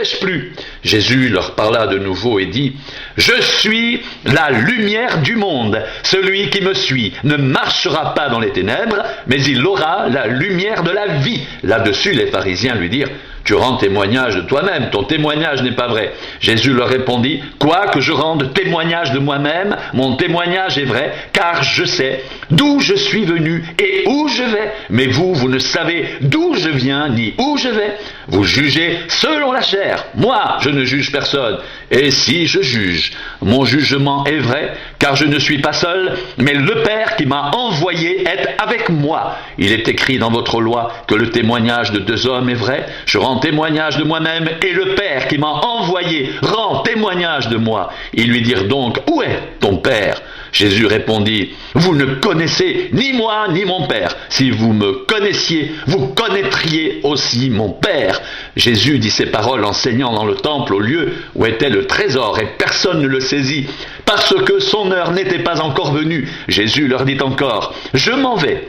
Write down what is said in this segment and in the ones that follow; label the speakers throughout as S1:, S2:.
S1: sais-je plus? Jésus leur parla de nouveau et dit, je suis la lumière du monde. Celui qui me suit ne marchera pas dans les ténèbres, mais il aura la lumière de la vie. Là-dessus, les pharisiens lui dirent, tu rends témoignage de toi-même, ton témoignage n'est pas vrai. Jésus leur répondit, quoi que je rende témoignage de moi-même, mon témoignage est vrai, car je sais d'où je suis venu et où je vais. Mais vous, vous ne savez d'où je viens ni où je vais. Vous jugez selon la chair. Moi, je ne juge personne. Et si je juge, mon jugement est vrai, car je ne suis pas seul, mais le Père qui m'a envoyé est avec moi. Il est écrit dans votre loi que le témoignage de deux hommes est vrai. Je rends témoignage de moi-même, et le Père qui m'a envoyé rend témoignage de moi. Ils lui dirent donc, où est ton Père? Jésus répondit, vous ne connaissez ni moi ni mon Père. Si vous me connaissiez, vous connaîtriez aussi mon Père. Jésus dit ces paroles enseignant dans le temple au lieu où était le trésor, et personne ne le saisit, parce que son heure n'était pas encore venue. Jésus leur dit encore, je m'en vais.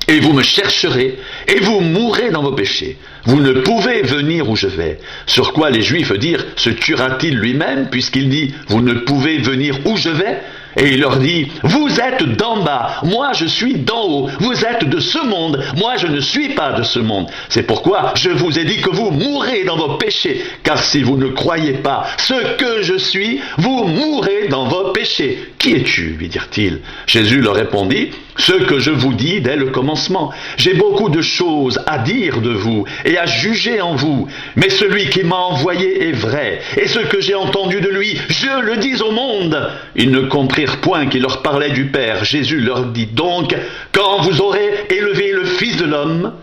S1: Et vous me chercherez, et vous mourrez dans vos péchés. Vous ne pouvez venir où je vais. Sur quoi les Juifs dirent, se tuera-t-il lui-même, puisqu'il dit, vous ne pouvez venir où je vais? Et il leur dit, vous êtes d'en bas, moi je suis d'en haut, vous êtes de ce monde, moi je ne suis pas de ce monde. C'est pourquoi je vous ai dit que vous mourrez dans vos péchés, car si vous ne croyez pas ce que je suis, vous mourrez dans vos péchés. Qui es-tu? Lui dirent-ils. Jésus leur répondit, ce que je vous dis dès le commencement. J'ai beaucoup de choses à dire de vous et à juger en vous, mais celui qui m'a envoyé est vrai, et ce que j'ai entendu de lui, je le dis au monde. Ils ne comprirent point qu'il leur parlait du Père. Jésus leur dit donc, quand vous aurez élevé le Fils de l'homme,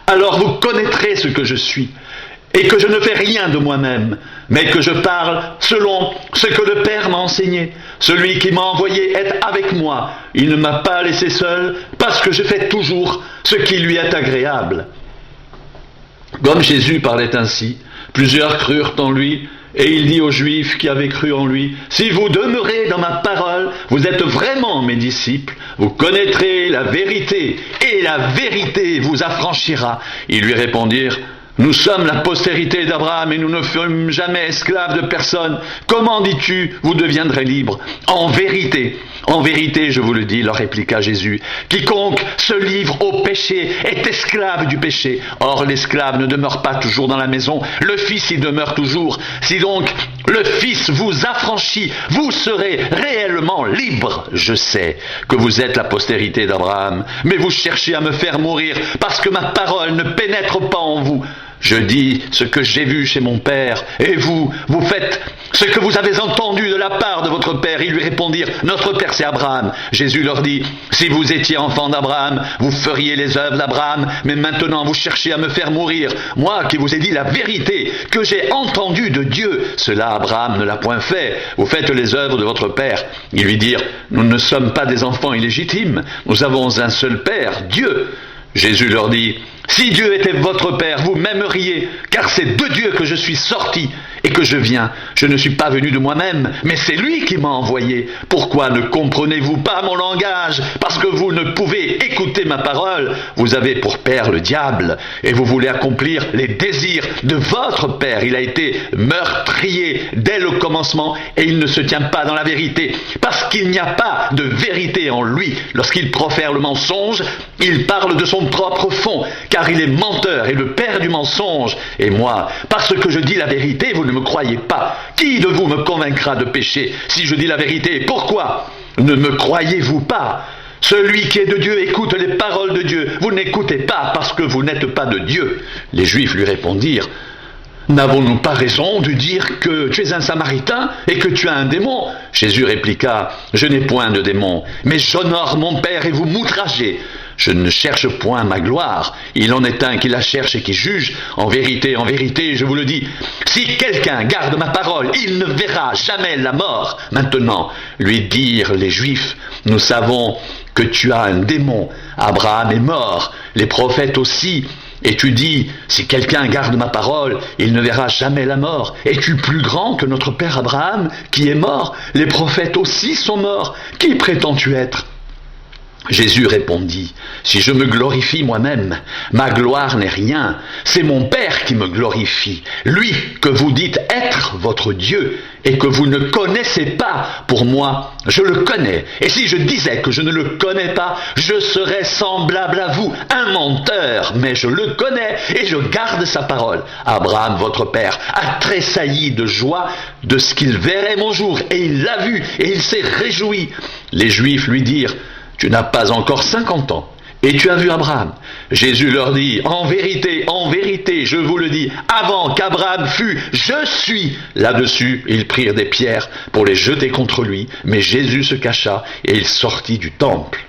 S1: alors vous connaîtrez ce que je suis, et que je ne fais rien de moi-même, mais que je parle selon ce que le Père m'a enseigné. Celui qui m'a envoyé est avec moi. Il ne m'a pas laissé seul, parce que je fais toujours ce qui lui est agréable. Comme Jésus parlait ainsi, plusieurs crurent en lui, et il dit aux Juifs qui avaient cru en lui, si vous demeurez dans ma parole, vous êtes vraiment mes disciples, vous connaîtrez la vérité, et la vérité vous affranchira. Ils lui répondirent, nous sommes la postérité d'Abraham et nous ne fûmes jamais esclaves de personne. Comment dis-tu, vous deviendrez libres? En vérité, je vous le dis, leur répliqua Jésus, quiconque se livre au péché est esclave du péché. Or l'esclave ne demeure pas toujours dans la maison, le Fils y demeure toujours. Si donc le Fils vous affranchit, vous serez réellement libres. Je sais que vous êtes la postérité d'Abraham, mais vous cherchez à me faire mourir parce que ma parole ne pénètre pas en vous. Je dis ce que j'ai vu chez mon père, et vous faites ce que vous avez entendu de la part de votre père. Ils lui répondirent, notre père c'est Abraham. Jésus leur dit, si vous étiez enfant d'Abraham, vous feriez les œuvres d'Abraham, mais maintenant vous cherchez à me faire mourir. Moi qui vous ai dit la vérité, que j'ai entendue de Dieu, cela Abraham ne l'a point fait. Vous faites les œuvres de votre père. Ils lui dirent, nous ne sommes pas des enfants illégitimes, nous avons un seul père, Dieu. Jésus leur dit, si Dieu était votre Père, vous m'aimeriez, car c'est de Dieu que je suis sorti et que je viens. Je ne suis pas venu de moi-même, mais c'est lui qui m'a envoyé. Pourquoi ne comprenez-vous pas mon langage? Parce que vous ne pouvez écouter ma parole. Vous avez pour père le diable, et vous voulez accomplir les désirs de votre père. Il a été meurtrier dès le commencement, et il ne se tient pas dans la vérité, parce qu'il n'y a pas de vérité en lui. Lorsqu'il profère le mensonge, il parle de son propre fond, car il est menteur et le père du mensonge. Et moi, parce que je dis la vérité, vous ne me croyez pas. Qui de vous me convaincra de péché si je dis la vérité? Pourquoi ne me croyez-vous pas? Celui qui est de Dieu écoute les paroles de Dieu. Vous n'écoutez pas parce que vous n'êtes pas de Dieu. Les Juifs lui répondirent, n'avons-nous pas raison de dire que tu es un Samaritain et que tu as un démon? Jésus répliqua, je n'ai point de démon, mais j'honore mon Père et vous m'outragez. Je ne cherche point ma gloire. Il en est un qui la cherche et qui juge. En vérité, je vous le dis, si quelqu'un garde ma parole, il ne verra jamais la mort. Maintenant, lui dirent les Juifs, nous savons que tu as un démon. Abraham est mort, les prophètes aussi. Et tu dis, si quelqu'un garde ma parole, il ne verra jamais la mort. Es-tu plus grand que notre père Abraham, qui est mort? Les prophètes aussi sont morts. Qui prétends-tu être? Jésus répondit, « Si je me glorifie moi-même, ma gloire n'est rien, c'est mon Père qui me glorifie, lui que vous dites être votre Dieu et que vous ne connaissez pas. Pour moi, je le connais, et si je disais que je ne le connais pas, je serais semblable à vous, un menteur, mais je le connais et je garde sa parole. Abraham, votre père, a tressailli de joie de ce qu'il verrait mon jour, et il l'a vu, et il s'est réjoui. » Les Juifs lui dirent, « Tu n'as pas encore 50 ans, et tu as vu Abraham. » Jésus leur dit, en vérité, je vous le dis, avant qu'Abraham fût, je suis. Là-dessus, ils prirent des pierres pour les jeter contre lui, mais Jésus se cacha, et il sortit du temple.